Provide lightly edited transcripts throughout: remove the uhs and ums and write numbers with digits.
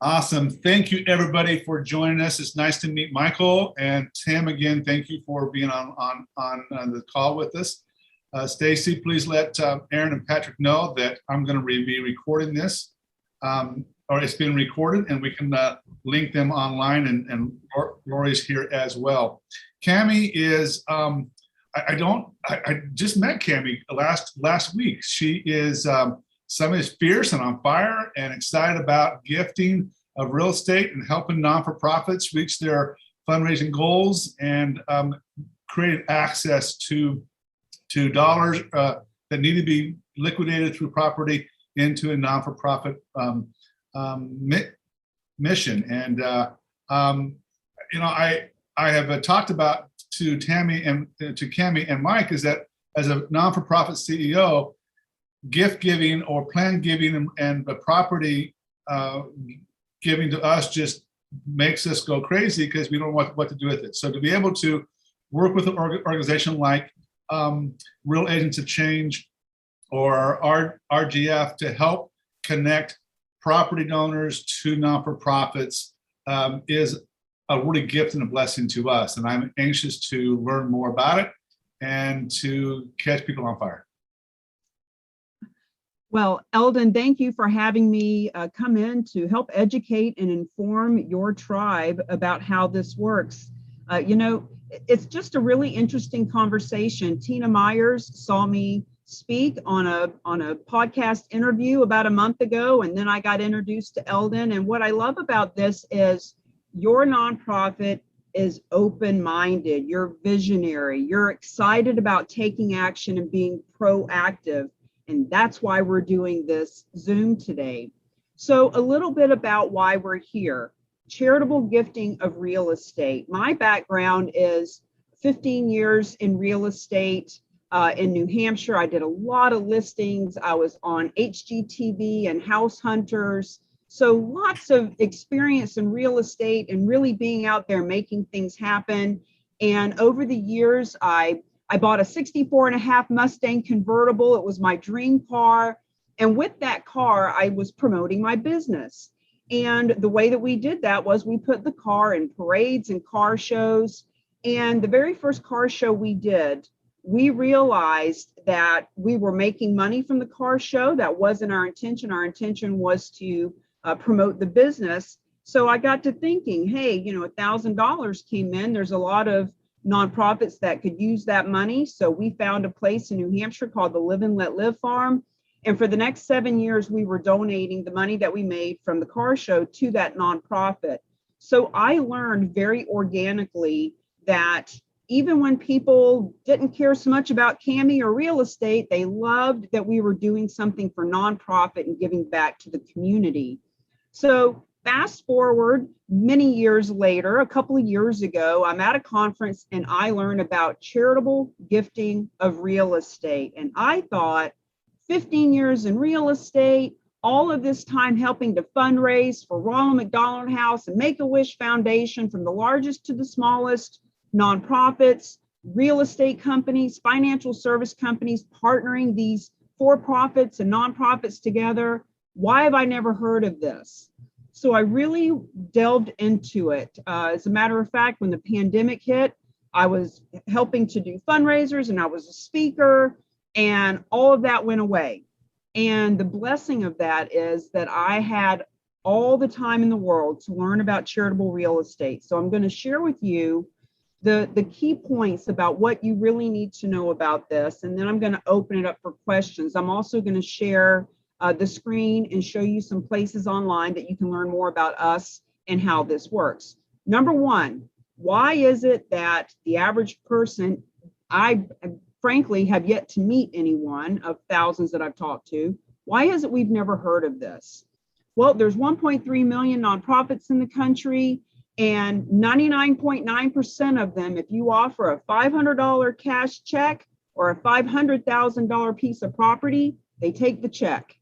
Awesome. Thank you, everybody, for joining us. It's nice to meet Michael and Tim again. Thank you for being on the call with us. Stacy, please let Aaron and Patrick know that I'm going to be recording this, or it's being recorded, and we can link them online. And Lori's here as well. Cami is. I just met Cami last week. She is. Somebody is fierce and on fire and excited about gifting of real estate and helping non-for-profits reach their fundraising goals and create access to dollars that need to be liquidated through property into a non-for-profit mission. And I have talked about to Cami and Mike is that as a non-for-profit CEO, gift giving or planned giving and the property giving to us just makes us go crazy because we don't know what to do with it. So to be able to work with an organization like Real Agents of Change or RGF to help connect property donors to non-for-profits is a really gift and a blessing to us. And I'm anxious to learn more about it and to catch people on fire. Well, Eldon, thank you for having me come in to help educate and inform your tribe about how this works. It's just a really interesting conversation. Tina Myers saw me speak on a podcast interview about a month ago, and then I got introduced to Eldon. And what I love about this is your nonprofit is open-minded, you're visionary, you're excited about taking action and being proactive. And that's why we're doing this Zoom today. So a little bit about why we're here. Charitable gifting of real estate. My background is 15 years in real estate in New Hampshire. I did a lot of listings. I was on HGTV and House Hunters. So lots of experience in real estate and really being out there making things happen. And over the years, I bought a 64.5 Mustang convertible. It was my dream car. And with that car, I was promoting my business. And the way that we did that was we put the car in parades and car shows. And the very first car show we did, we realized that we were making money from the car show. That wasn't our intention. Our intention was to promote the business. So I got to thinking, hey, $1,000 came in. There's a lot of nonprofits that could use that money. So we found a place in New Hampshire called the Live and Let Live Farm. And for the next 7 years, we were donating the money that we made from the car show to that nonprofit. So I learned very organically that even when people didn't care so much about Cami or real estate, they loved that we were doing something for nonprofit and giving back to the community. So fast forward many years later, a couple of years ago, I'm at a conference and I learned about charitable gifting of real estate. And I thought 15 years in real estate, all of this time helping to fundraise for Ronald McDonald House and Make-A-Wish Foundation, from the largest to the smallest nonprofits, real estate companies, financial service companies, partnering these for-profits and nonprofits together. Why have I never heard of this? So I really delved into it. As a matter of fact, when the pandemic hit, I was helping to do fundraisers and I was a speaker, and all of that went away. And the blessing of that is that I had all the time in the world to learn about charitable real estate. So I'm going to share with you the key points about what you really need to know about this. And then I'm going to open it up for questions. I'm also going to share the screen and show you some places online that you can learn more about us and how this works. Number one, why is it that the average person, I frankly have yet to meet anyone of thousands that I've talked to, why is it we've never heard of this? Well, there's 1.3 million nonprofits in the country, and 99.9% of them, if you offer a $500 cash check or a $500,000 piece of property, they take the check.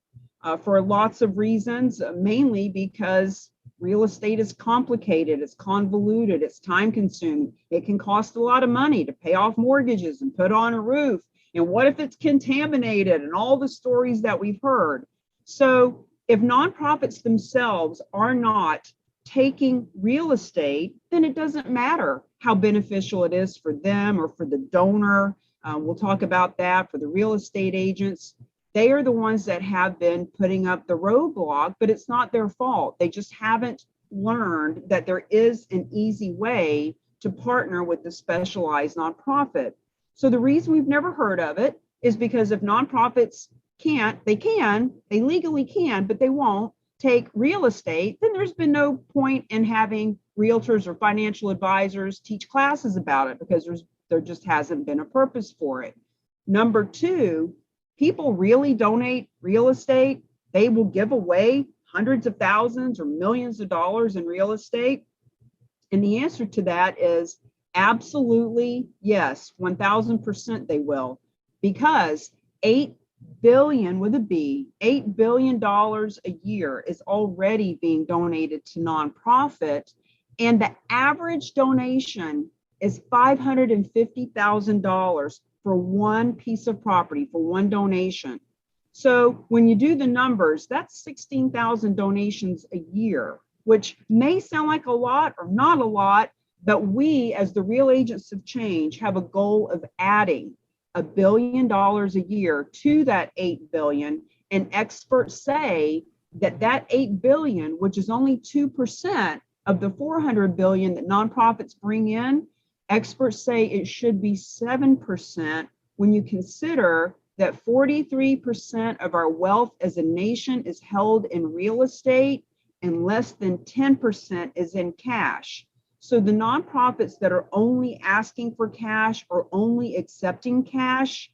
For lots of reasons, mainly because real estate is complicated, it's convoluted, it's time consuming. It can cost a lot of money to pay off mortgages and put on a roof. And what if it's contaminated, and all the stories that we've heard? So If nonprofits themselves are not taking real estate, then it doesn't matter how beneficial it is for them or for the donor. We'll talk about that for the real estate agents. They are the ones that have been putting up the roadblock, but it's not their fault. They just haven't learned that there is an easy way to partner with the specialized nonprofit. So the reason we've never heard of it is because if nonprofits they legally can, but they won't take real estate, then there's been no point in having realtors or financial advisors teach classes about it because there just hasn't been a purpose for it. Number two, people really donate real estate. They will give away hundreds of thousands or millions of dollars in real estate. And the answer to that is absolutely yes, 1000% they will, because $8 billion with a B, $8 billion a year is already being donated to nonprofit. And the average donation is $550,000 for one piece of property, for one donation. So when you do the numbers, that's 16,000 donations a year, which may sound like a lot or not a lot, but we, as the Real Agents of Change, have a goal of adding $1 billion a year to that 8 billion. And experts say that 8 billion, which is only 2% of the 400 billion that nonprofits bring in, experts say it should be 7% when you consider that 43% of our wealth as a nation is held in real estate and less than 10% is in cash. So the nonprofits that are only asking for cash or only accepting cash,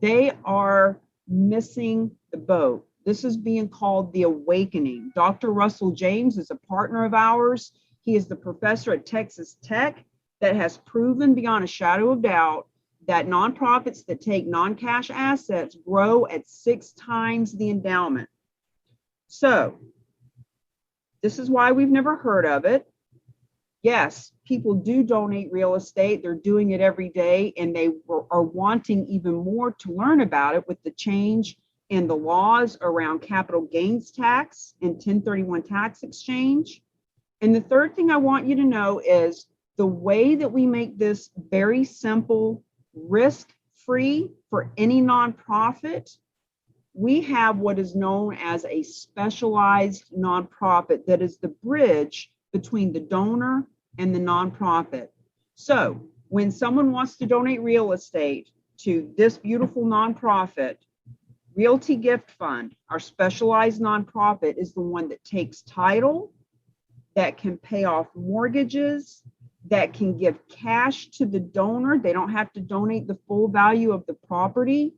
they are missing the boat. This is being called the awakening. Dr. Russell James is a partner of ours. He is the professor at Texas Tech that has proven beyond a shadow of doubt that nonprofits that take non-cash assets grow at 6 times the endowment. So this is why we've never heard of it. Yes, people do donate real estate. They're doing it every day, and they are wanting even more to learn about it with the change in the laws around capital gains tax and 1031 tax exchange. And the third thing I want you to know is the way that we make this very simple, risk-free for any nonprofit, we have what is known as a specialized nonprofit that is the bridge between the donor and the nonprofit. So when someone wants to donate real estate to this beautiful nonprofit, Realty Gift Fund, our specialized nonprofit, is the one that takes title, that can pay off mortgages, that can give cash to the donor. They don't have to donate the full value of the property.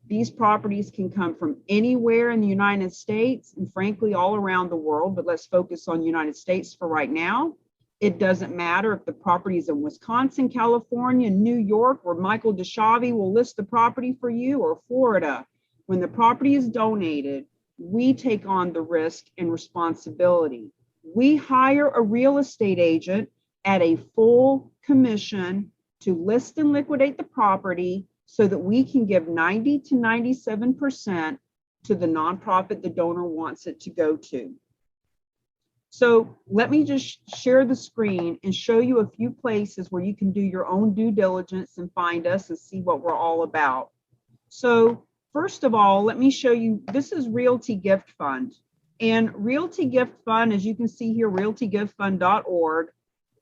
These properties can come from anywhere in the United States and frankly, all around the world, but let's focus on the United States for right now. It doesn't matter if the property is in Wisconsin, California, New York, where Michael DeShavi will list the property for you, or Florida. When the property is donated, we take on the risk and responsibility. We hire a real estate agent at a full commission to list and liquidate the property so that we can give 90 to 97% to the nonprofit the donor wants it to go to. So let me just share the screen and show you a few places where you can do your own due diligence and find us and see what we're all about. So first of all, let me show you, this is Realty Gift Fund. And Realty Gift Fund, as you can see here, realtygiftfund.org,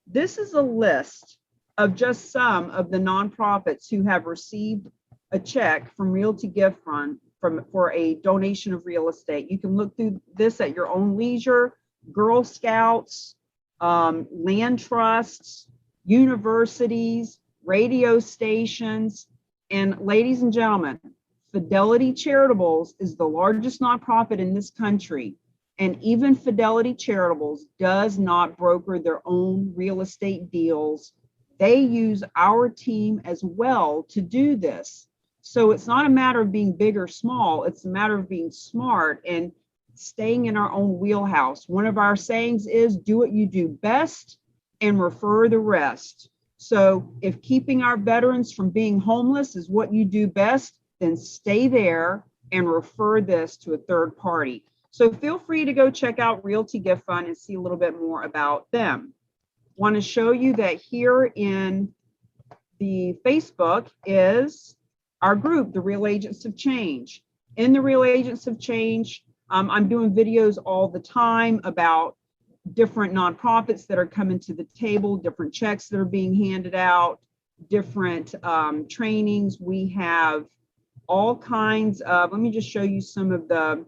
this is a list of just some of the nonprofits who have received a check from Realty Gift Fund for a donation of real estate. You can look through this at your own leisure. Girl Scouts, land trusts, universities, radio stations, and ladies and gentlemen, Fidelity Charitables is the largest nonprofit in this country. And even Fidelity Charitables does not broker their own real estate deals. They use our team as well to do this. So it's not a matter of being big or small. It's a matter of being smart and staying in our own wheelhouse. One of our sayings is do what you do best and refer the rest. So if keeping our veterans from being homeless is what you do best, then stay there and refer this to a third party. So feel free to go check out Realty Gift Fund and see a little bit more about them. Want to show you that here in the Facebook is our group, the Real Agents of Change. In the Real Agents of Change, I'm doing videos all the time about different nonprofits that are coming to the table, different checks that are being handed out, different trainings. We have all kinds of, let me just show you some of the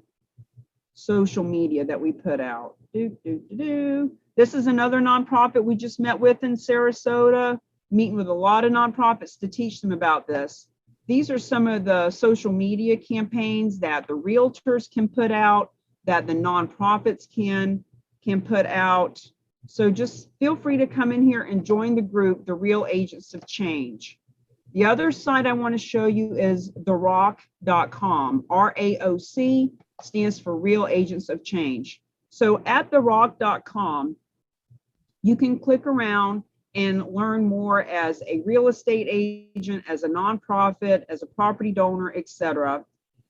social media that we put out. This is another nonprofit we just met with in Sarasota, meeting with a lot of nonprofits to teach them about this. These are some of the social media campaigns that the realtors can put out, that the nonprofits can put out. So just feel free to come in here and join the group, the Real Agents of Change. The other site I want to show you is therock.com. RAOC stands for Real Agents of Change. So at therock.com, you can click around and learn more as a real estate agent, as a nonprofit, as a property donor, etc.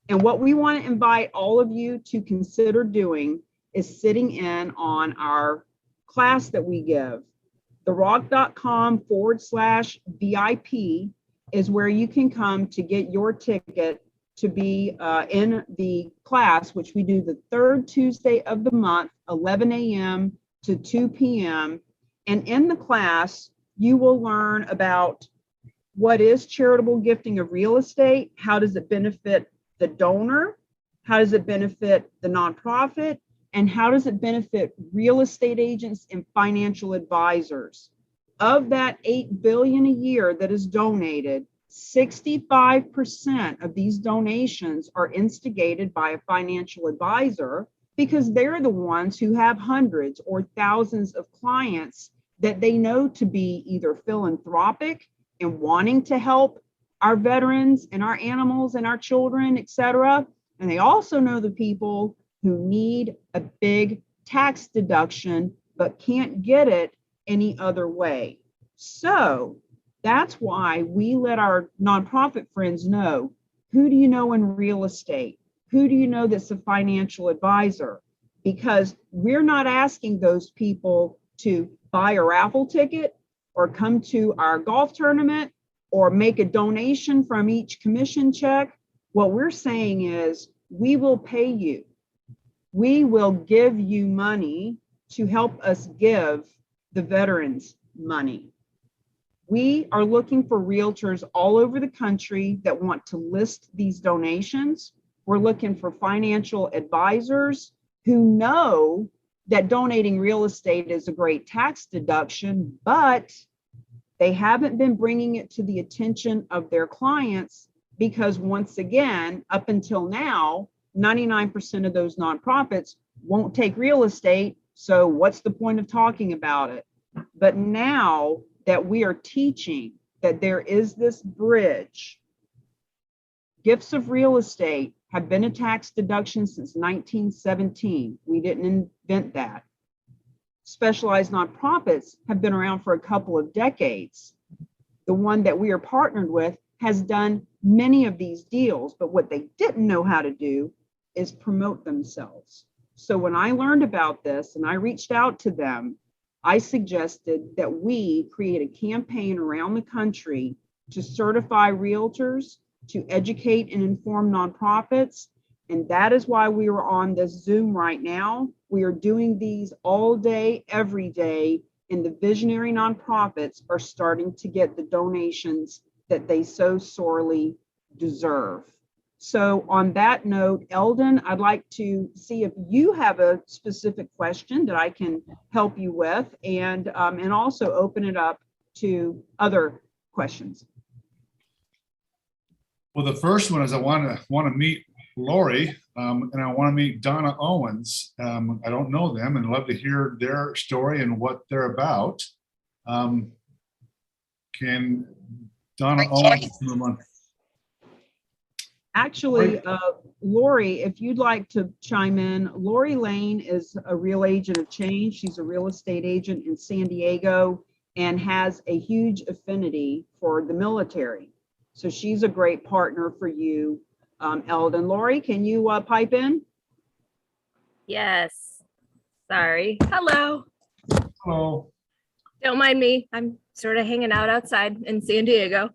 And what we want to invite all of you to consider doing is sitting in on our class that we give. therock.com/VIP is where you can come to get your ticket to be in the class, which we do the third Tuesday of the month, 11 a.m. to 2 p.m. And in the class, you will learn about what is charitable gifting of real estate, how does it benefit the donor, how does it benefit the nonprofit, and how does it benefit real estate agents and financial advisors. Of that $8 billion a year that is donated, 65% of these donations are instigated by a financial advisor, because they're the ones who have hundreds or thousands of clients that they know to be either philanthropic and wanting to help our veterans and our animals and our children, etc. And they also know the people who need a big tax deduction but can't get it any other way. So that's why we let our nonprofit friends know, who do you know in real estate? Who do you know that's a financial advisor? Because we're not asking those people to buy a raffle ticket or come to our golf tournament or make a donation from each commission check. What we're saying is, we will pay you. We will give you money to help us give the veterans money. We are looking for realtors all over the country that want to list these donations. We're looking for financial advisors who know that donating real estate is a great tax deduction, but they haven't been bringing it to the attention of their clients because, once again, up until now, 99% of those nonprofits won't take real estate. So what's the point of talking about it? But now that we are teaching that there is this bridge, gifts of real estate have been a tax deduction since 1917. We didn't invent that. Specialized nonprofits have been around for a couple of decades. The one that we are partnered with has done many of these deals, but what they didn't know how to do is promote themselves. So when I learned about this and I reached out to them, I suggested that we create a campaign around the country to certify realtors, to educate and inform nonprofits. And that is why we are on this Zoom right now. We are doing these all day, every day, and the visionary nonprofits are starting to get the donations that they so sorely deserve. So on that note, Eldon, I'd like to see if you have a specific question that I can help you with, and also open it up to other questions. Well, the first one is I want to meet Lori, and I want to meet Donna Owens. I don't know them, and I'd love to hear their story and what they're about. Can Donna Owens come on? Actually, Lori, if you'd like to chime in, Lori Lane is a real agent of change. She's a real estate agent in San Diego and has a huge affinity for the military. So she's a great partner for you, Eldon. Lori, can you pipe in? Yes. Sorry. Hello. Hello. Don't mind me. I'm sort of hanging out outside in San Diego.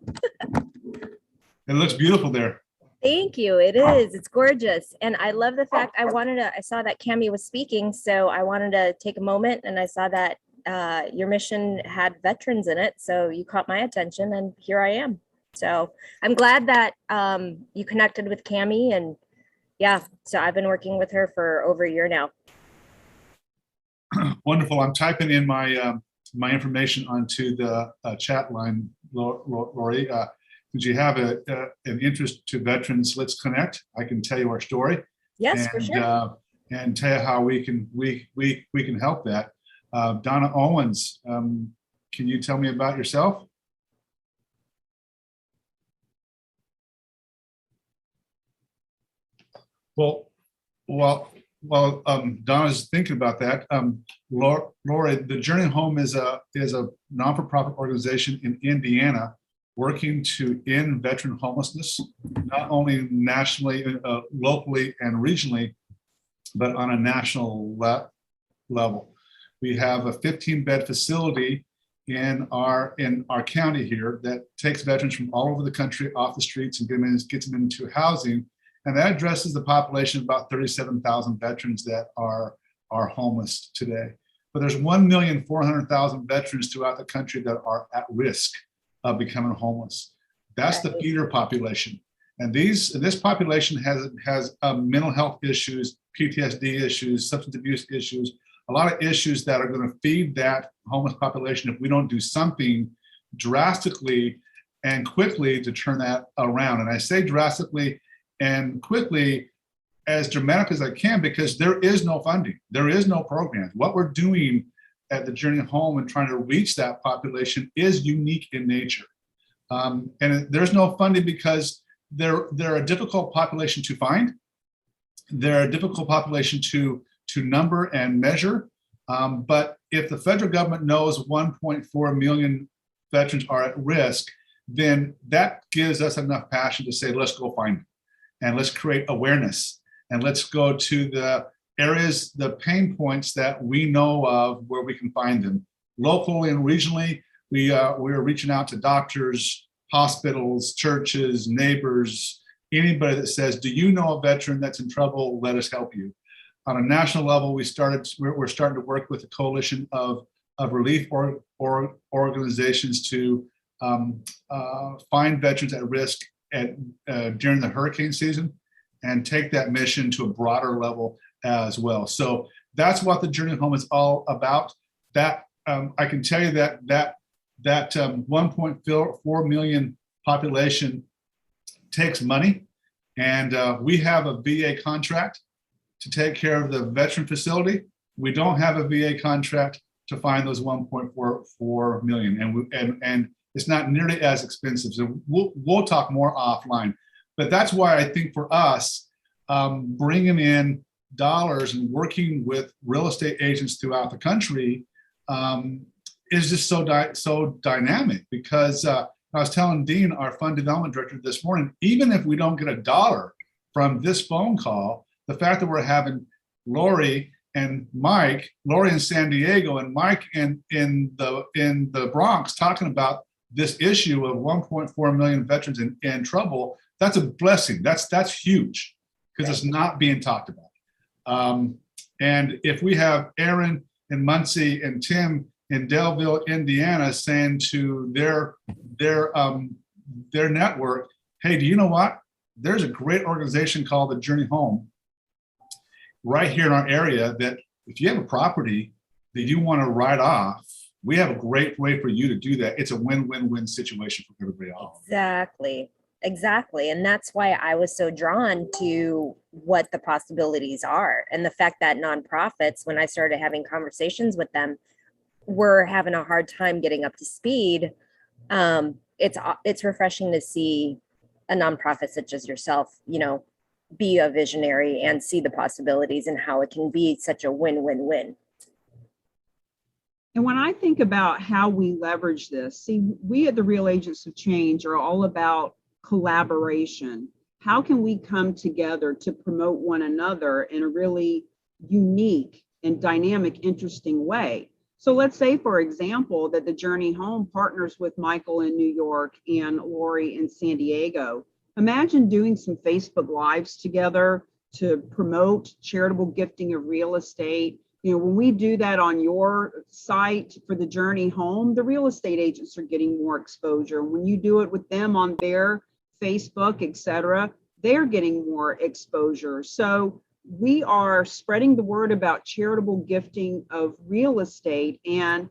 It looks beautiful there. Thank you. It is. It's gorgeous. And I love the fact I saw that Cami was speaking. So I wanted to take a moment, and I saw that your mission had veterans in it. So you caught my attention, and here I am. So I'm glad that you connected with Cami, and yeah, so I've been working with her for over a year now. Wonderful. I'm typing in my information onto the chat line, Lori. Since you have an interest to veterans, let's connect. I can tell you our story. Yes, and, for sure. And tell you how we can help that. Donna Owens, can you tell me about yourself? Well, Donna's thinking about that. Laura, the Journey Home is a non-for-profit organization in Indiana working to end veteran homelessness, not only nationally, locally, and regionally, but on a national level. We have a 15-bed facility in our county here that takes veterans from all over the country off the streets and gets them into housing. And that addresses the population of about 37,000 veterans that are homeless today. But there's 1,400,000 veterans throughout the country that are at risk of becoming homeless. That's the feeder population. And this population has mental health issues, PTSD issues, substance abuse issues, a lot of issues that are going to feed that homeless population if we don't do something drastically and quickly to turn that around. And I say drastically and quickly, as dramatic as I can, because there is no funding, there is no program. What we're doing at the Journey Home and trying to reach that population is unique in nature. And there's no funding because they're a difficult population to find. They're a difficult population to number and measure. But if the federal government knows 1.4 million veterans are at risk, then that gives us enough passion to say, let's go find them. And let's create awareness, and let's go to the areas, the pain points that we know of where we can find them. Locally and regionally, we are reaching out to doctors, hospitals, churches, neighbors, anybody that says, do you know a veteran that's in trouble? Let us help you. On a national level, we're starting to work with a coalition of relief organizations to find veterans at risk during the hurricane season and take that mission to a broader level as well. So that's what the Journey Home is all about. That I can tell you that 1.4 million population takes money, and we have a VA contract to take care of the veteran facility. We don't have a VA contract to find those 1.44 million, and it's not nearly as expensive. So we'll talk more offline. But that's why I think for us, bringing in dollars and working with real estate agents throughout the country is just so dynamic. Because I was telling Dean, our fund development director, this morning, even if we don't get a dollar from this phone call, the fact that we're having Lori and Mike, Lori in San Diego and Mike in the Bronx talking about this issue of 1.4 million veterans in trouble, that's a blessing. That's huge, because it's not being talked about. And if we have Aaron and Muncie and Tim in Delville, Indiana, saying to their network, hey, do you know what? There's a great organization called the Journey Home right here in our area that if you have a property that you want to write off, we have a great way for you to do that. It's a win-win-win situation for everybody else. Exactly. And that's why I was so drawn to what the possibilities are. And the fact that nonprofits, when I started having conversations with them, were having a hard time getting up to speed. It's refreshing to see a nonprofit such as yourself, be a visionary and see the possibilities and how it can be such a win-win-win. And when I think about how we leverage this, see, we at the Real Agents of Change are all about collaboration. How can we come together to promote one another in a really unique and dynamic, interesting way. So let's say, for example, that the Journey Home partners with Michael in New York and Lori in San Diego. Imagine doing some Facebook Lives together to promote charitable gifting of real estate. You know, when we do that on your site for the Journey Home, the real estate agents are getting more exposure. When you do it with them on their Facebook, etc., they're getting more exposure. So we are spreading the word about charitable gifting of real estate, and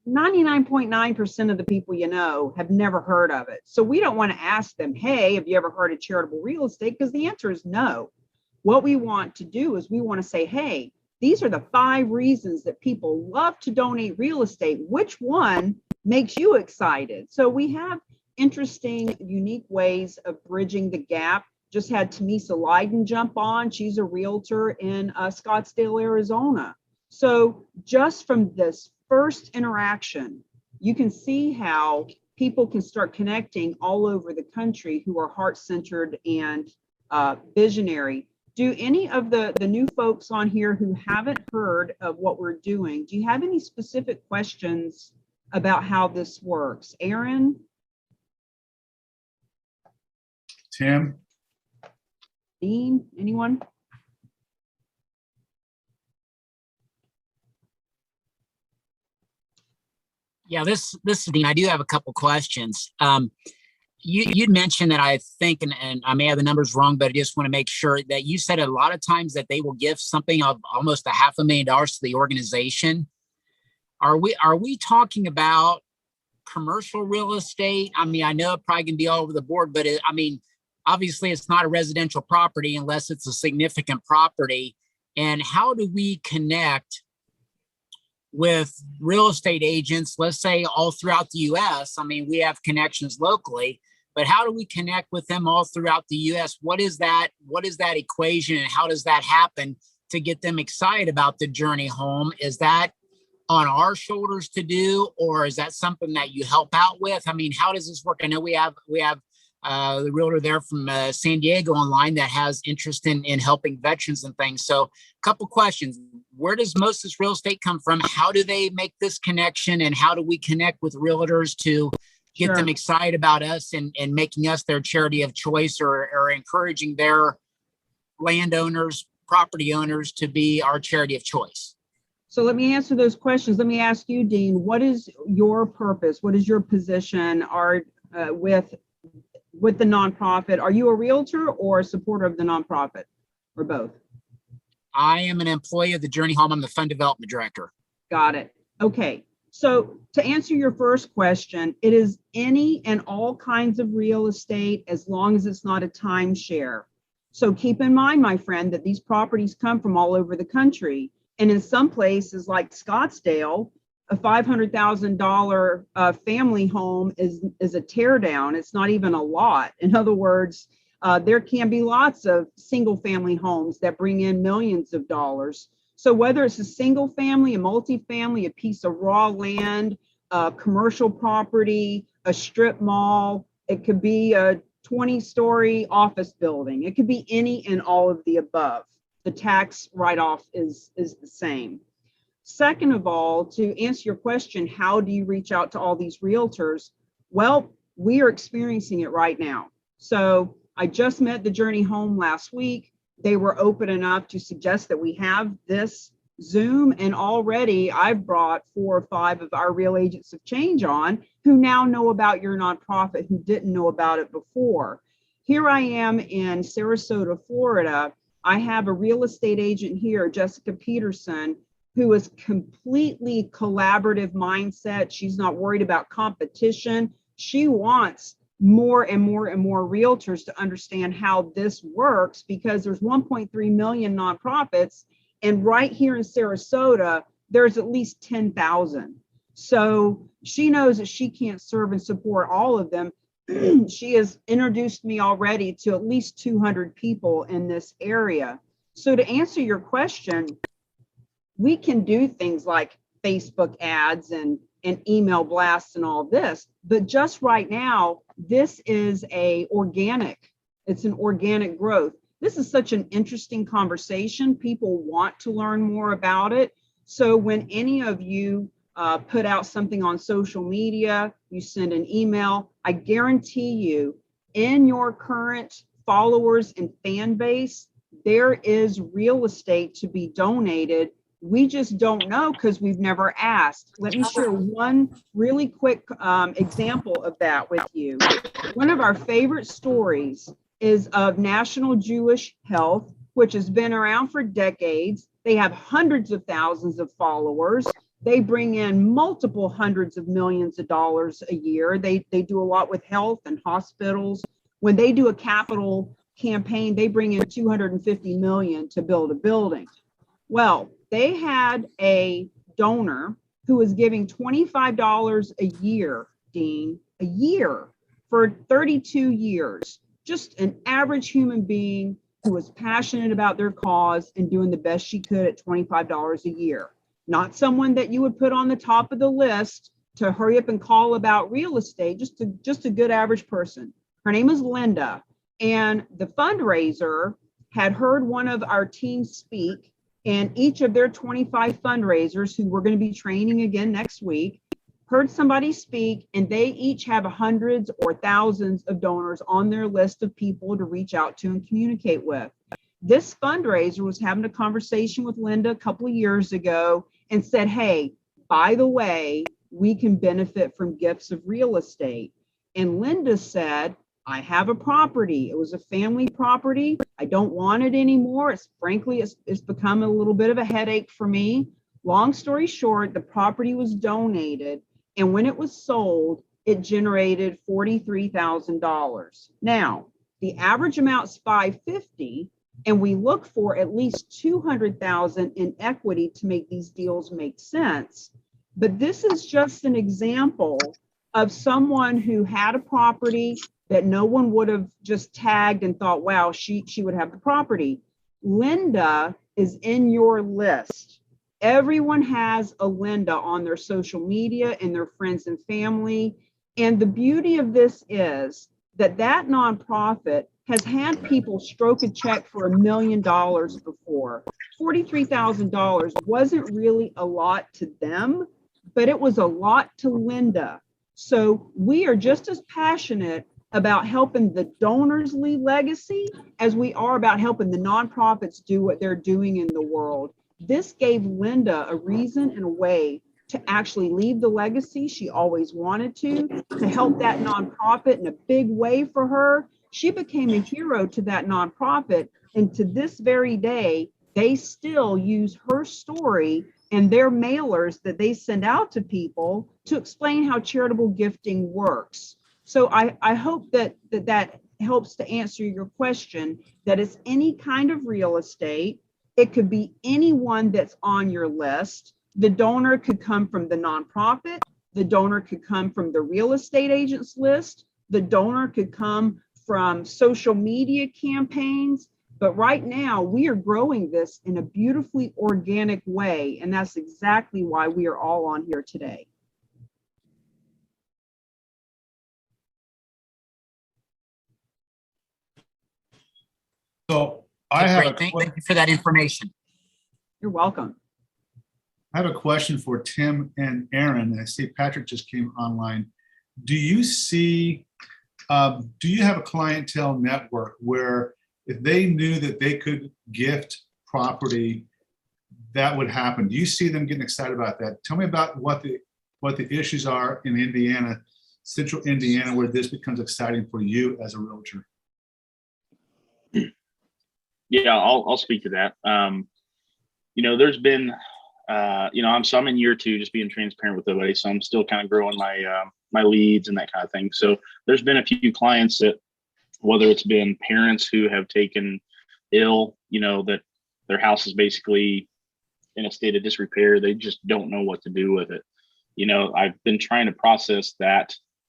99.9% of the people you know have never heard of it. So we don't want to ask them, hey, have you ever heard of charitable real estate? Because the answer is no. What we want to do is we want to say, hey, these are the 5 reasons that people love to donate real estate. Which one makes you excited? So we have interesting, unique ways of bridging the gap. Just had Tamisa Leiden jump on. She's a realtor in Scottsdale, Arizona. So just from this first interaction, you can see how people can start connecting all over the country who are heart-centered and visionary. Do any of the new folks on here who haven't heard of what we're doing, do you have any specific questions about how this works? Aaron? Tim? Dean? Anyone? Yeah, this is Dean. I do have a couple questions. You'd mentioned that, I think, and I may have the numbers wrong, but I just want to make sure that you said a lot of times that they will give something of almost $500,000 to the organization. Are we talking about commercial real estate? I mean, I know it probably can be all over the board, but obviously it's not a residential property unless it's a significant property. And how do we connect with real estate agents, let's say all throughout the US? I mean, we have connections locally, but how do we connect with them all throughout the US? What is that equation, and how does that happen to get them excited about the Journey Home? Is that on our shoulders to do, or is that something that you help out with? I mean, how does this work? I know we have the realtor there from San Diego online that has interest in helping veterans and things. So a couple questions. Where does most of this real estate come from? How do they make this connection? And how do we connect with realtors to get them excited about us and making us their charity of choice, or encouraging their landowners, property owners to be our charity of choice? So let me answer those questions. Let me ask you, Dean, what is your purpose? What is your position with the nonprofit? Are you a realtor or a supporter of the nonprofit, or both? I am an employee of the Journey Home. I'm the fund development director. Got it. Okay. So to answer your first question, it is any and all kinds of real estate, as long as it's not a timeshare. So keep in mind, my friend, that these properties come from all over the country. And in some places like Scottsdale, a $500,000 family home is a teardown. It's not even a lot. In other words, there can be lots of single family homes that bring in millions of dollars. So whether it's a single family, a multifamily, a piece of raw land, a commercial property, a strip mall, it could be a 20-story office building. It could be any and all of the above. The tax write-off is the same. Second of all, to answer your question, how do you reach out to all these realtors? Well, we are experiencing it right now. So I just met the Journey Home last week. They were open enough to suggest that we have this Zoom, and already I've brought 4 or 5 of our real agents of change on who now know about your nonprofit, who didn't know about it before. Here I am in Sarasota, Florida. I have a real estate agent here, Jessica Peterson, who is completely collaborative mindset. She's not worried about competition. She wants more and more and more realtors to understand how this works, because there's 1.3 million nonprofits, and right here in Sarasota, there's at least 10,000. So she knows that she can't serve and support all of them. She has introduced me already to at least 200 people in this area. So to answer your question, we can do things like Facebook ads and email blasts and all this, but just right now, this is it's an organic growth. this is such an interesting conversation. People want to learn more about it. So when any of you put out something on social media, you send an email, I guarantee you in your current followers and fan base, there is real estate to be donated. We just don't know because we've never asked. Let me share one really quick example of that with you. One of our favorite stories is of National Jewish Health, which has been around for decades. They have hundreds of thousands of followers. They bring in multiple hundreds of millions of dollars a year. They do a lot with health and hospitals. When they do a capital campaign, they bring in 250 million to build a building. Well, they had a donor who was giving $25 a year, Dean, a year for 32 years. Just an average human being who was passionate about their cause and doing the best she could at $25 a year. Not someone that you would put on the top of the list to hurry up and call about real estate, just a good average person. Her name is Linda. And the fundraiser had heard one of our team speak, and each of their 25 fundraisers who we're going to be training again next week heard somebody speak, and they each have hundreds or thousands of donors on their list of people to reach out to and communicate with. This fundraiser was having a conversation with Linda a couple of years ago and said, hey, by the way, we can benefit from gifts of real estate. And Linda said, I have a property. It was a family property. I don't want it anymore. It's become a little bit of a headache for me. Long story short, the property was donated. And when it was sold, it generated $43,000. Now, the average amount's $550,000, and we look for at least $200,000 in equity to make these deals make sense. But this is just an example of someone who had a property that no one would have just tagged and thought, wow, she would have the property. Linda is in your list. Everyone has a Linda on their social media and their friends and family. And the beauty of this is that that nonprofit has had people stroke a check for $1 million before. $43,000 wasn't really a lot to them, but it was a lot to Linda. So we are just as passionate about helping the donors leave legacy as we are about helping the nonprofits do what they're doing in the world. This gave Linda a reason and a way to actually leave the legacy she always wanted to help that nonprofit in a big way for her. She became a hero to that nonprofit. And to this very day, they still use her story and their mailers that they send out to people to explain how charitable gifting works. So I hope that helps to answer your question, that it's any kind of real estate. It could be anyone that's on your list. The donor could come from the nonprofit. The donor could come from the real estate agent's list. The donor could come from social media campaigns. But right now, we are growing this in a beautifully organic way. And that's exactly why we are all on here today. So I have great. Thank you for that information. You're welcome. I have a question for Tim and Aaron. I see Patrick just came online. Do you have a clientele network where if they knew that they could gift property, that would happen? Do you see them getting excited about that? Tell me about what the issues are in Indiana, central Indiana, where this becomes exciting for you as a realtor. Yeah, I'll speak to that. There's been, I'm in year 2, just being transparent with everybody. So I'm still kind of growing my leads and that kind of thing. So there's been a few clients that, whether it's been parents who have taken ill, that their house is basically in a state of disrepair. They just don't know what to do with it. I've been trying to process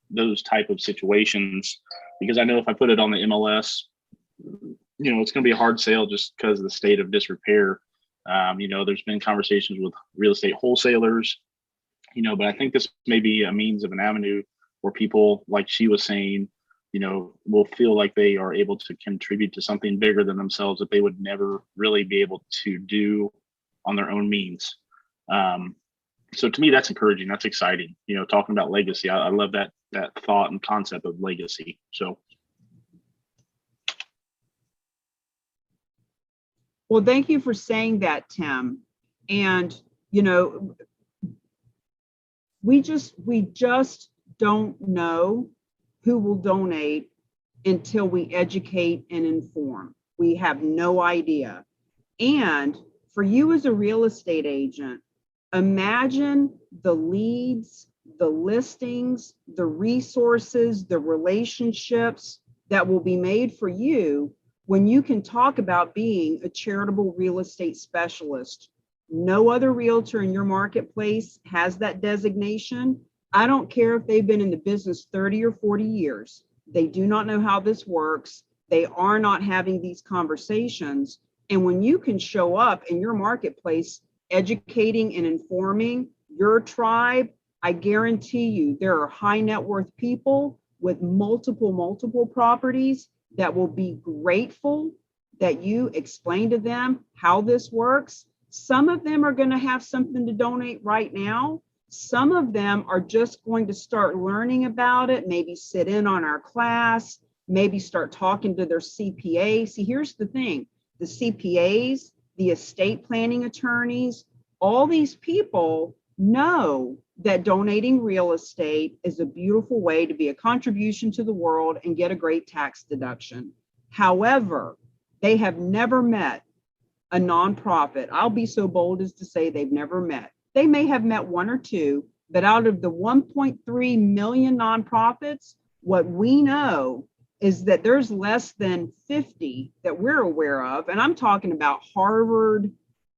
those type of situations, because I know if I put it on the MLS, it's going to be a hard sale just because of the state of disrepair. There's been conversations with real estate wholesalers, but I think this may be a means of an avenue where people, like she was saying, will feel like they are able to contribute to something bigger than themselves that they would never really be able to do on their own means. So to me, that's encouraging. That's exciting. Talking about legacy, I love that thought and concept of legacy. So. Well, thank you for saying that, Tim. And, we just don't know who will donate until we educate and inform. We have no idea. And for you as a real estate agent, imagine the leads, the listings, the resources, the relationships that will be made for you when you can talk about being a charitable real estate specialist. No other realtor in your marketplace has that designation. I don't care if they've been in the business 30 or 40 years. They do not know how this works. They are not having these conversations. And when you can show up in your marketplace, educating and informing your tribe, I guarantee you there are high net worth people with multiple properties that will be grateful that you explain to them how this works. Some of them are going to have something to donate right now. Some of them are just going to start learning about it, maybe sit in on our class, maybe start talking to their CPA. See, here's the thing, the CPAs, the estate planning attorneys, all these people know that donating real estate is a beautiful way to be a contribution to the world and get a great tax deduction. However, they have never met a nonprofit. I'll be so bold as to say they've never met. They may have met one or two, but out of the 1.3 million nonprofits, what we know is that there's less than 50 that we're aware of. And I'm talking about Harvard.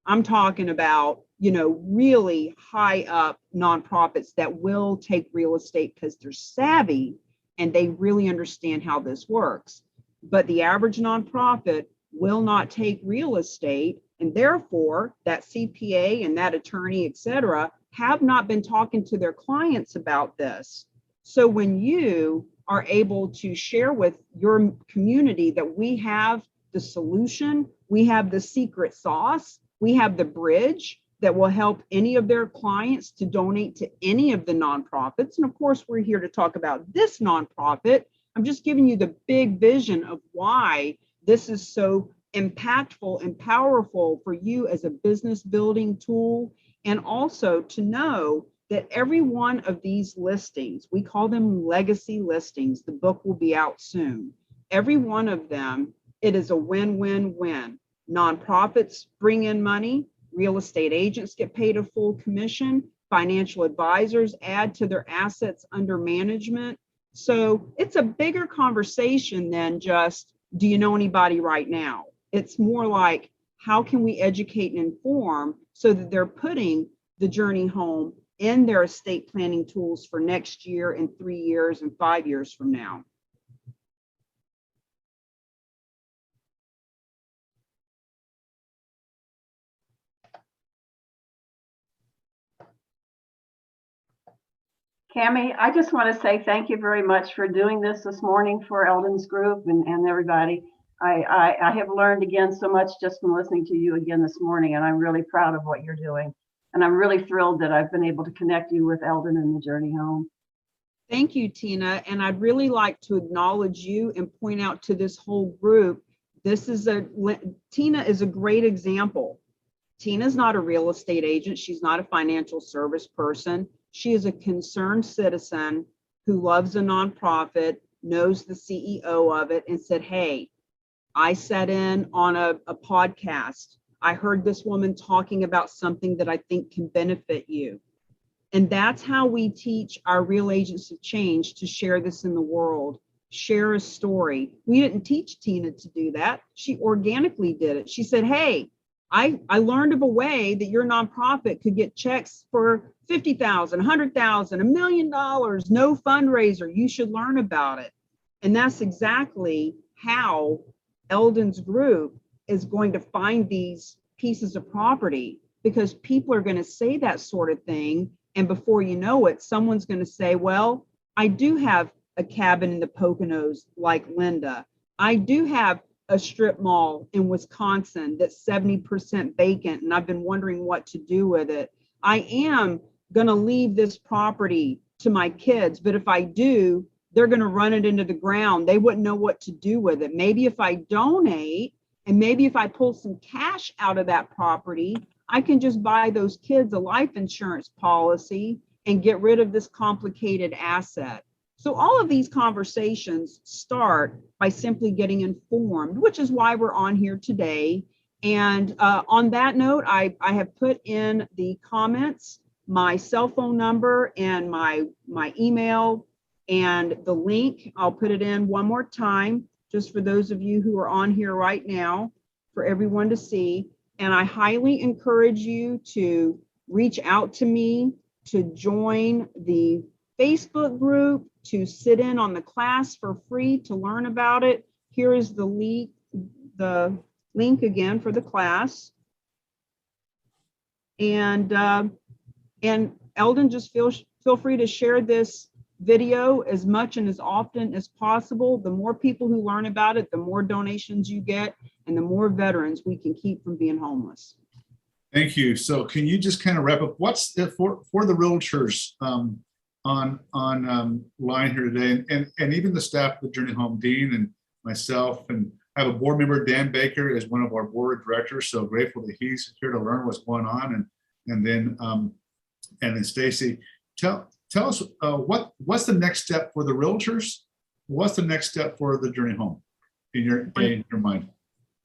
I'm talking about, really high up nonprofits that will take real estate because they're savvy and they really understand how this works. But the average nonprofit will not take real estate, and therefore that CPA and that attorney, et cetera, have not been talking to their clients about this. So when you are able to share with your community that we have the solution, we have the secret sauce, we have the bridge that will help any of their clients to donate to any of the nonprofits. And of course, we're here to talk about this nonprofit. I'm just giving you the big vision of why this is so impactful and powerful for you as a business building tool. And also to know that every one of these listings, we call them legacy listings. The book will be out soon. Every one of them, it is a win-win-win. Nonprofits bring in money. Real estate agents get paid a full commission. Financial advisors add to their assets under management. So it's a bigger conversation than just, do you know anybody right now? It's more like, how can we educate and inform so that they're putting the journey home in their estate planning tools for next year and 3 years and 5 years from now. Cammie, I just want to say thank you very much for doing this morning for Eldon's group and everybody. I have learned again so much just from listening to you again this morning, and I'm really proud of what you're doing. And I'm really thrilled that I've been able to connect you with Eldon and the journey home. Thank you, Tina. And I'd really like to acknowledge you and point out to this whole group, Tina is a great example. Tina's not a real estate agent. She's not a financial service person. She is a concerned citizen who loves a nonprofit, knows the CEO of it, and said, hey, I sat in on a podcast. I heard this woman talking about something that I think can benefit you. And that's how we teach our real agents of change to share this in the world, share a story. We didn't teach Tina to do that. She organically did it. She said, hey, I learned of a way that your nonprofit could get checks for $50,000, $100,000, $1 million, no fundraiser. You should learn about it. And that's exactly how Eldon's group is going to find these pieces of property, because people are going to say that sort of thing. And before you know it, someone's going to say, well, I do have a cabin in the Poconos like Linda. I do have a strip mall in Wisconsin that's 70% vacant, and I've been wondering what to do with it. I am going to leave this property to my kids, but if I do, they're going to run it into the ground. They wouldn't know what to do with it. Maybe if I donate, and maybe if I pull some cash out of that property, I can just buy those kids a life insurance policy and get rid of this complicated asset. So all of these conversations start by simply getting informed, which is why we're on here today. And on that note, I have put in the comments my cell phone number and my email and the link. I'll put it in one more time, just for those of you who are on here right now, for everyone to see. And I highly encourage you to reach out to me, to join the Facebook group, to sit in on the class for free to learn about it. Here is the link again for the class. And Eldon, just feel free to share this video as much and as often as possible. The more people who learn about it, the more donations you get, and the more veterans we can keep from being homeless. Thank you. So can you just kind of wrap up what's for the realtors on line here today, and even the staff of the Journey Home, Dean and myself, and I have a board member, Dan Baker, is one of our board of directors. So grateful that he's here to learn what's going on, and then Stacy, tell us what's the next step for the realtors? What's the next step for the Journey Home in your mind?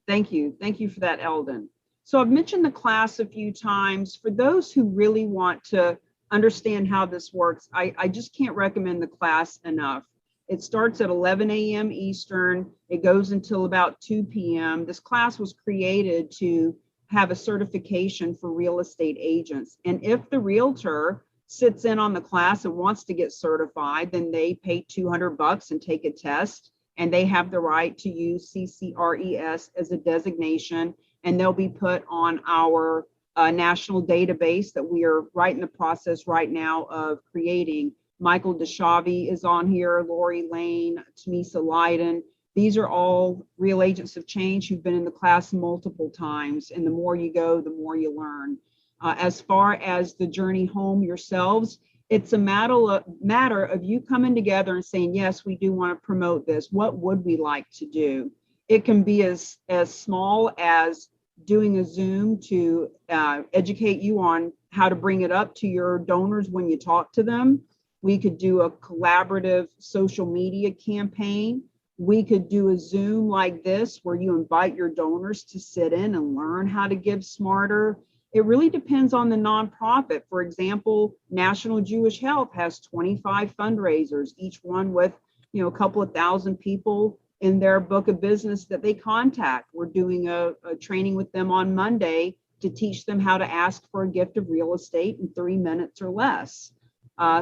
Thank you for that, Eldon. So I've mentioned the class a few times. For those who really want to understand how this works, I just can't recommend the class enough. It starts at 11 a.m. Eastern. It goes until about 2 p.m. This class was created to have a certification for real estate agents. And if the realtor sits in on the class and wants to get certified, then they pay $200 and take a test, and they have the right to use CCRES as a designation, and they'll be put on our national database that we are right in the process right now of creating. Michael DeShavi is on here, Lori Lane, Tamisa Leiden. These are all real agents of change who've been in the class multiple times, and the more you go, the more you learn. As far as the Journey Home yourselves, it's a matter of you coming together and saying, yes, we do want to promote this. What would we like to do? It can be as small as doing a Zoom to educate you on how to bring it up to your donors when you talk to them. We could do a collaborative social media campaign. We could do a Zoom like this where you invite your donors to sit in and learn how to give smarter. It really depends on the nonprofit. For example, National Jewish Health has 25 fundraisers, each one with a couple of thousand people in their book of business that they contact. We're doing a training with them on Monday to teach them how to ask for a gift of real estate in 3 minutes or less.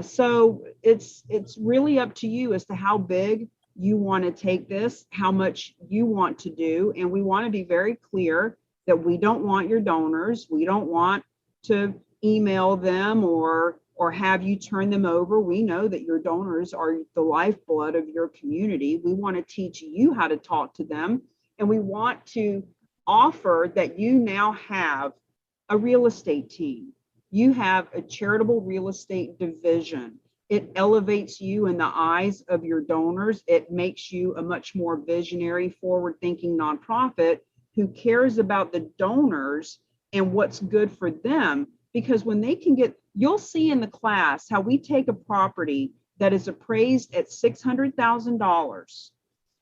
So it's really up to you as to how big you want to take this, how much you want to do. And we want to be very clear that we don't want your donors. We don't want to email them or have you turn them over. We know that your donors are the lifeblood of your community. We want to teach you how to talk to them. And we want to offer that you now have a real estate team. You have a charitable real estate division. It elevates you in the eyes of your donors. It makes you a much more visionary, forward-thinking nonprofit who cares about the donors and what's good for them. Because when they can get, you'll see in the class how we take a property that is appraised at $600,000,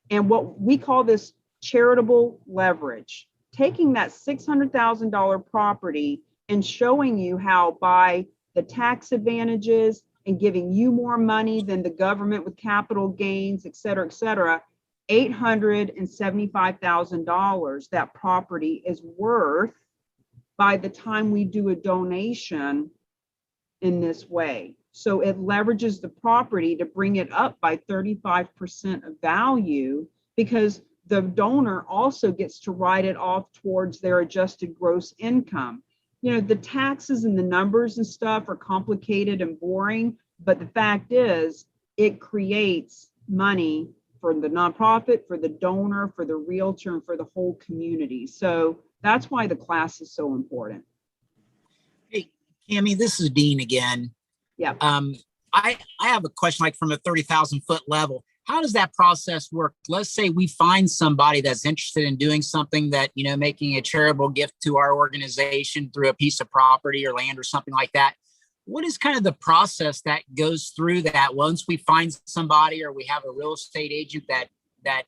and what we call this charitable leverage, taking that $600,000 property and showing you how by the tax advantages and giving you more money than the government with capital gains, et cetera, $875,000 that property is worth by the time we do a donation in this way. So it leverages the property to bring it up by 35% of value, because the donor also gets to write it off towards their adjusted gross income. The taxes and the numbers and stuff are complicated and boring, but the fact is it creates money for the nonprofit, for the donor, for the realtor, and for the whole community. So that's why the class is so important. Hey, Cammie, this is Dean again. Yeah. I have a question, like from a 30,000 foot level. How does that process work? Let's say we find somebody that's interested in doing something that, you know, making a charitable gift to our organization through a piece of property or land or something like that. What is kind of the process that goes through that once we find somebody or we have a real estate agent that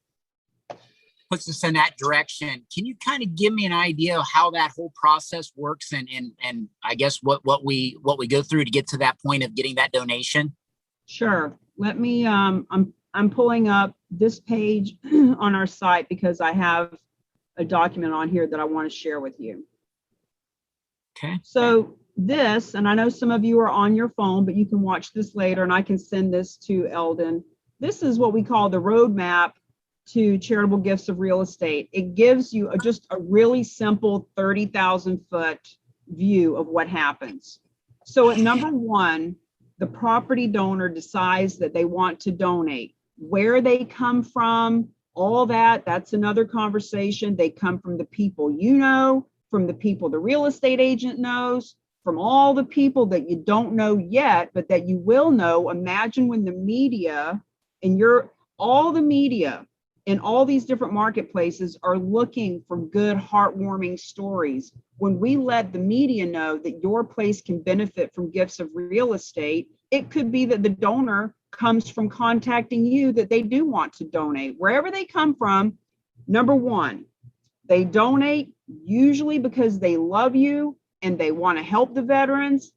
puts us in that direction? Can you kind of give me an idea of how that whole process works and I guess what we go through to get to that point of getting that donation? Sure. Let me, I'm pulling up this page on our site because I have a document on here that I want to share with you. Okay. So this, and I know some of you are on your phone, but you can watch this later and I can send this to Eldon. This is what we call the roadmap to charitable gifts of real estate. It gives you just a really simple 30,000 foot view of what happens. So at number one, the property donor decides that they want to donate. Where they come from, all that, that's another conversation. They come from the people you know, from the people the real estate agent knows, from all the people that you don't know yet, but that you will know. Imagine when the media and all the media in all these different marketplaces are looking for good, heartwarming stories. When we let the media know that your place can benefit from gifts of real estate, it could be that the donor comes from contacting you that they do want to donate. Wherever they come from, number one, they donate usually because they love you and they want to help the veterans.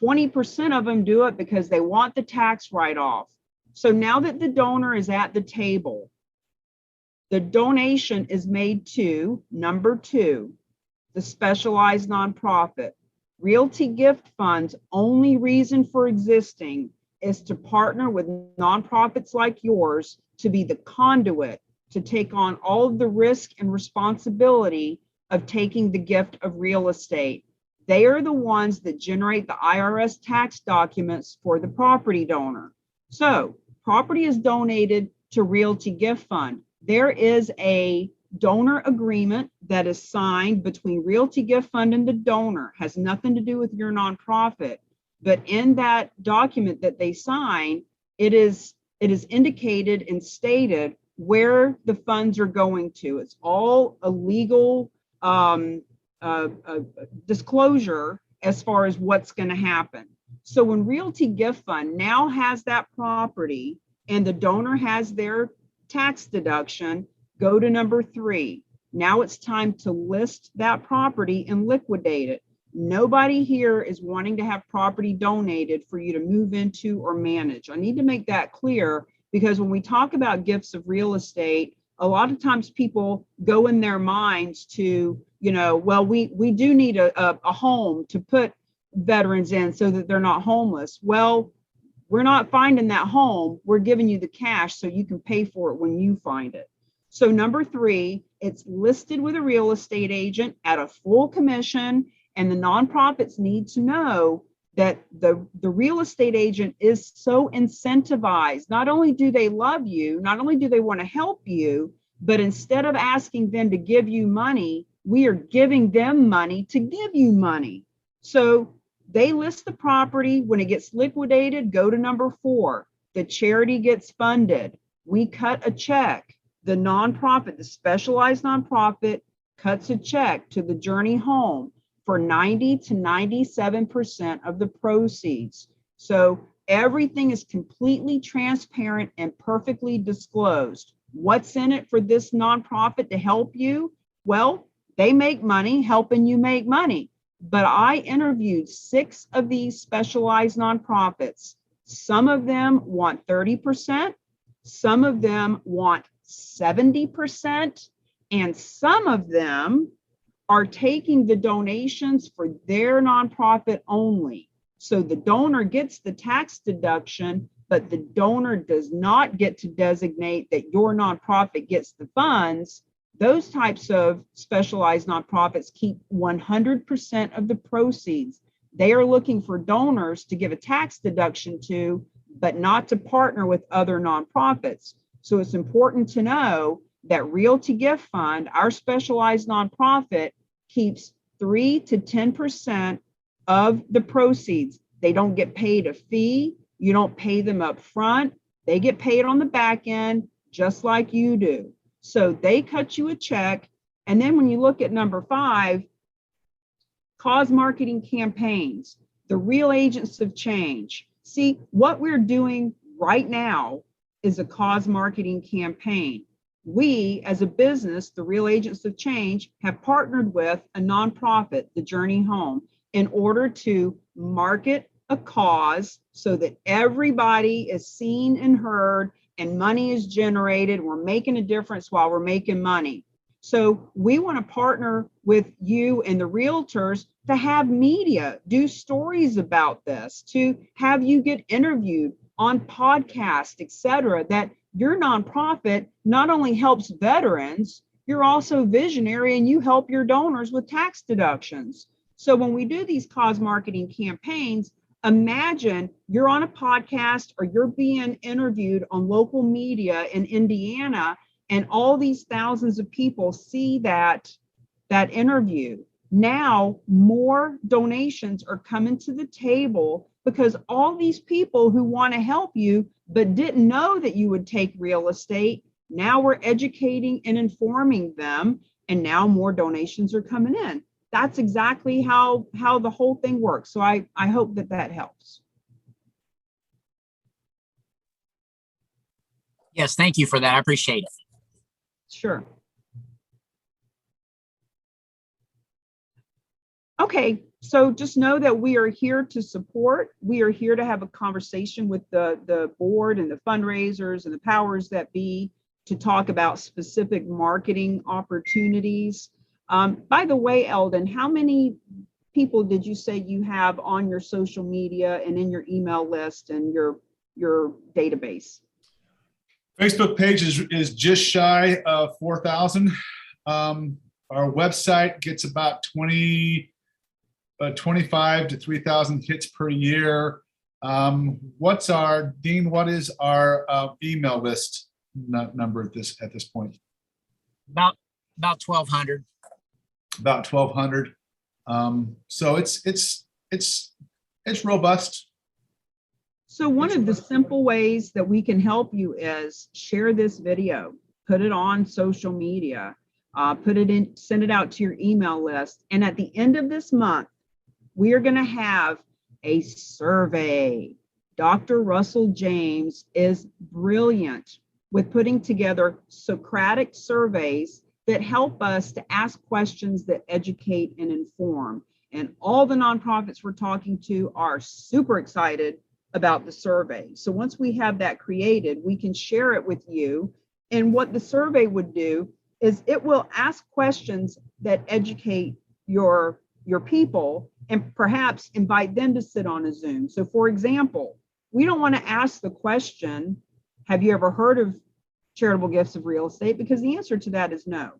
20% of them do it because they want the tax write-off. So now that the donor is at the table, the donation is made to number two, the specialized nonprofit. Realty Gift Fund's only reason for existing is to partner with nonprofits like yours to be the conduit to take on all of the risk and responsibility of taking the gift of real estate. They are the ones that generate the IRS tax documents for the property donor. So property is donated to Realty Gift Fund. There is a donor agreement that is signed between Realty Gift Fund and the donor. Has nothing to do with your nonprofit. But in that document that they sign, it is indicated and stated where the funds are going to. It's all a legal disclosure as far as what's going to happen. So when Realty Gift Fund now has that property and the donor has their tax deduction, go to number three. Now it's time to list that property and liquidate it. Nobody here is wanting to have property donated for you to move into or manage. I need to make that clear because when we talk about gifts of real estate, a lot of times people go in their minds to, you know, well, we do need a home to put veterans in so that they're not homeless. Well, we're not finding that home. We're giving you the cash so you can pay for it when you find it. So number three, it's listed with a real estate agent at a full commission, and the nonprofits need to know that the real estate agent is so incentivized. Not only do they love you, not only do they want to help you, but instead of asking them to give you money, we are giving them money to give you money. So they list the property. When it gets liquidated, go to number four. The charity gets funded. We cut a check. The nonprofit, the specialized nonprofit, cuts a check to the Journey Home for 90 to 97% of the proceeds. So everything is completely transparent and perfectly disclosed. What's in it for this nonprofit to help you? Well, they make money helping you make money. But I interviewed 6 of these specialized nonprofits. Some of them want 30%, some of them want 70%, and some of them are taking the donations for their nonprofit only. So the donor gets the tax deduction, but the donor does not get to designate that your nonprofit gets the funds. Those types of specialized nonprofits keep 100% of the proceeds. They are looking for donors to give a tax deduction to, but not to partner with other nonprofits. So it's important to know that Realty Gift Fund, our specialized nonprofit, keeps 3 to 10% of the proceeds. They don't get paid a fee. You don't pay them up front. They get paid on the back end, just like you do. So they cut you a check. And then when you look at number 5, cause marketing campaigns, the real agents of change. See, what we're doing right now is a cause marketing campaign. We, as a business, the Real Agents of Change, have partnered with a nonprofit, The Journey Home, in order to market a cause so that everybody is seen and heard and money is generated. We're making a difference while we're making money. So we want to partner with you and the realtors to have media do stories about this, to have you get interviewed on podcasts, et cetera, that your nonprofit not only helps veterans, you're also visionary and you help your donors with tax deductions. So when we do these cause marketing campaigns, imagine you're on a podcast or you're being interviewed on local media in Indiana, and all these thousands of people see that interview. Now more donations are coming to the table because all these people who want to help you but didn't know that you would take real estate, now we're educating and informing them, and now more donations are coming in. That's exactly how the whole thing works. So I hope that helps. Yes, thank you for that. I appreciate it. Sure. Okay, so just know that we are here to support. We are here to have a conversation with the board and the fundraisers and the powers that be to talk about specific marketing opportunities. By the way, Eldon, how many people did you say you have on your social media and in your email list and your database? Facebook page is just shy of 4,000. Our website gets about 25 to 3,000 hits per year. What is our email list number at this point? About 1,200. About 1,200. So it's robust. So one of the simple ways that we can help you is share this video, put it on social media, put it in, send it out to your email list. And at the end of this month, we are going to have a survey. Dr. Russell James is brilliant with putting together Socratic surveys that help us to ask questions that educate and inform. And all the nonprofits we're talking to are super excited about the survey. So once we have that created, we can share it with you. And what the survey would do is it will ask questions that educate your people and perhaps invite them to sit on a Zoom. So for example, we don't want to ask the question, have you ever heard of charitable gifts of real estate? Because the answer to that is no.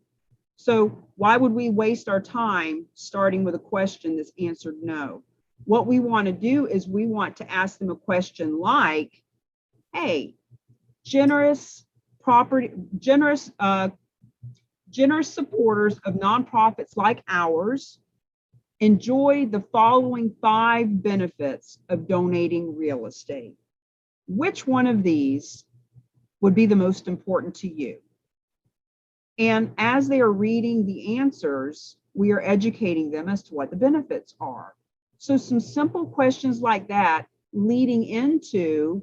So why would we waste our time starting with a question that's answered no? What we want to do is we want to ask them a question like, hey, generous supporters of nonprofits like ours enjoy the following 5 benefits of donating real estate. Which one of these would be the most important to you? And as they are reading the answers, we are educating them as to what the benefits are. So some simple questions like that leading into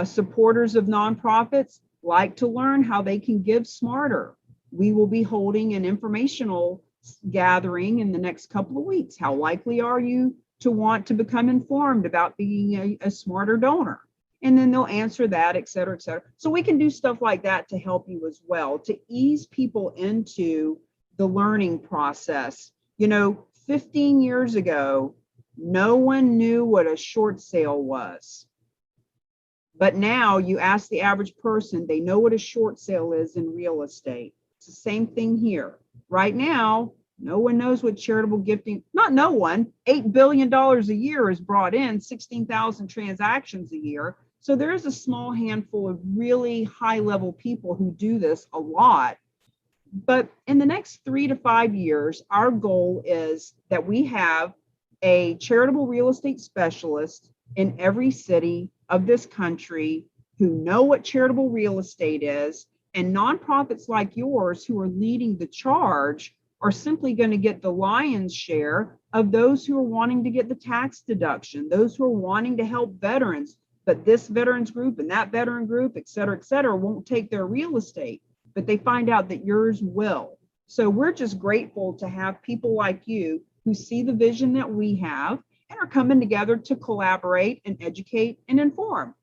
supporters of nonprofits like to learn how they can give smarter. We will be holding an informational gathering in the next couple of weeks. How likely are you to want to become informed about being a smarter donor? And then they'll answer that, et cetera, et cetera. So we can do stuff like that to help you as well, to ease people into the learning process. 15 years ago, no one knew what a short sale was. But now you ask the average person, they know what a short sale is in real estate. It's the same thing here. Right now, no one knows what charitable gifting, not no one, $8 billion a year is brought in, 16,000 transactions a year. So there is a small handful of really high level people who do this a lot. But in the next 3 to 5 years, our goal is that we have a charitable real estate specialist in every city of this country who know what charitable real estate is, and nonprofits like yours who are leading the charge are simply going to get the lion's share of those who are wanting to get the tax deduction, those who are wanting to help veterans, but this veterans group and that veteran group, et cetera, won't take their real estate, but they find out that yours will. So we're just grateful to have people like you who see the vision that we have and are coming together to collaborate and educate and inform.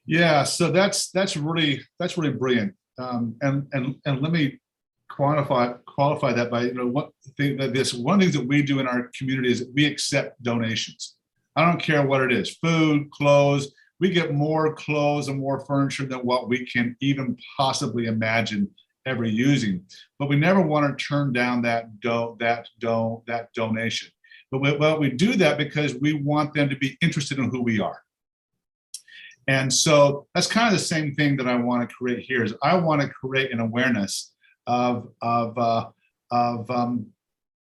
Yeah, so that's really brilliant. And let me qualify that by, one of the things that we do in our community is that we accept donations. I don't care what it is, food, clothes. We get more clothes and more furniture than what we can even possibly imagine ever using. But we never want to turn down that donation. But we do that because we want them to be interested in who we are. And so that's kind of the same thing that I want to create here. Is I want to create an awareness of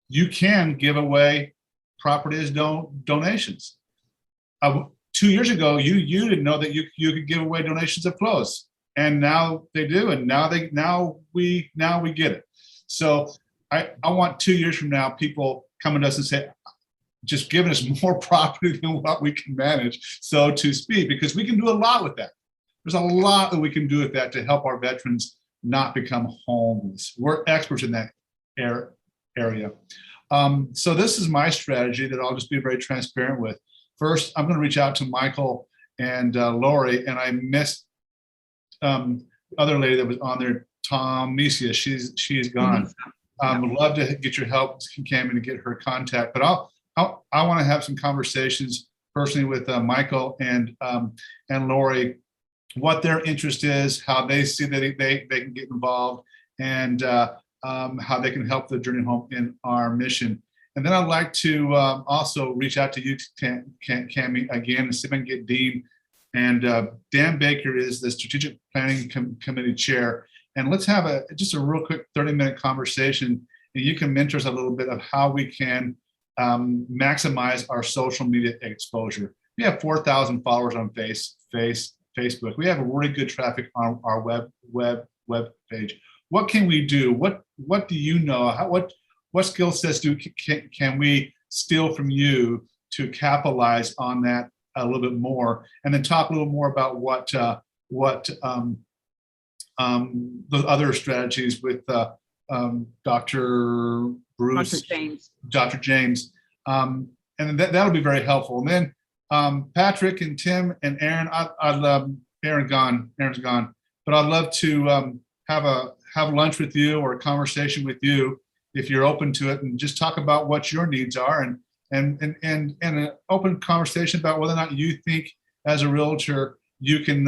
you can give away property as donations. 2 years ago, you didn't know that you could give away donations of clothes, and now they do, and now we get it. So I want 2 years from now, people coming to us and say, just giving us more property than what we can manage, so to speak, because we can do a lot with that. There's a lot that we can do with that to help our veterans not become homeless. We're experts in that area. So this is my strategy that I'll just be very transparent with. First, I'm going to reach out to Michael and Lori, and I missed the other lady that was on there, Tomesia. She's gone. Would love to get your help, Cami, to get her contact. But I want to have some conversations personally with Michael and Lori, what their interest is, how they see that they can get involved, and how they can help the Journey Home in our mission. And then I'd like to also reach out to you, Cami, again, and see if I can get Dean. And Dan Baker is the Strategic Planning Committee Chair. And let's have just a real quick 30-minute conversation. And you can mentor us a little bit of how we can maximize our social media exposure. We have 4,000 followers on Facebook. We have a really good traffic on our web page. What can we do? What do you know? What skill sets can we steal from you to capitalize on that a little bit more? And then talk a little more about what the other strategies with Dr. Bruce, Dr. James, and that'll be very helpful. And then Patrick and Tim and Aaron, I'd love Aaron's gone, but I'd love to have lunch with you or a conversation with you if you're open to it, and just talk about what your needs are, and an open conversation about whether or not you think as a realtor you can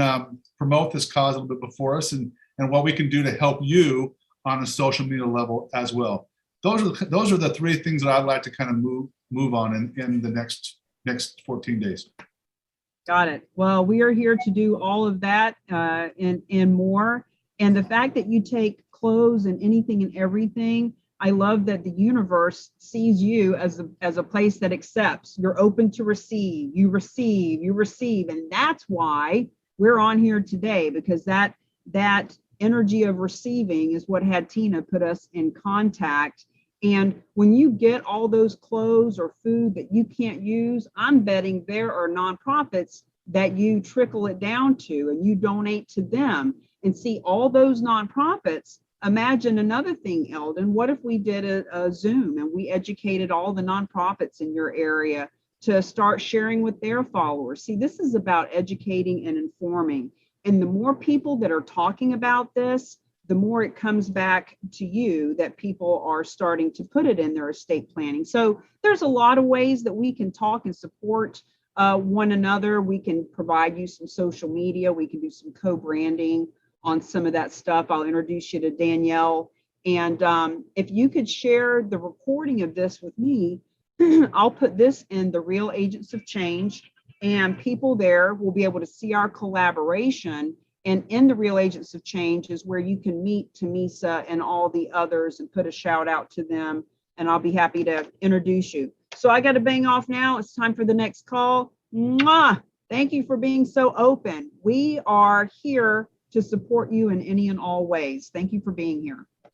promote this cause a little bit before us, and what we can do to help you on a social media level as well. Those are the three things that I'd like to kind of move on in the next 14 days. Got it. Well, we are here to do all of that and more. And the fact that you take clothes and anything and everything, I love that the universe sees you as a place that accepts. You're open to receive. You receive. And that's why we're on here today, because that energy of receiving is what had Tina put us in contact. And when you get all those clothes or food that you can't use, I'm betting there are nonprofits that you trickle it down to and you donate to them. And see, all those nonprofits, imagine another thing, Eldon. What if we did a Zoom and we educated all the nonprofits in your area to start sharing with their followers? See, this is about educating and informing. And the more people that are talking about this, the more it comes back to you that people are starting to put it in their estate planning. So there's a lot of ways that we can talk and support one another. We can provide you some social media. We can do some co-branding on some of that stuff. I'll introduce you to Danielle. And if you could share the recording of this with me, I'll put this in the Real Agents of Change and people there will be able to see our collaboration. And in the Real Agents of Change is where you can meet Tamisa and all the others and put a shout out to them. And I'll be happy to introduce you. So I got to bang off now. It's time for the next call. Mwah! Thank you for being so open. We are here to support you in any and all ways. Thank you for being here.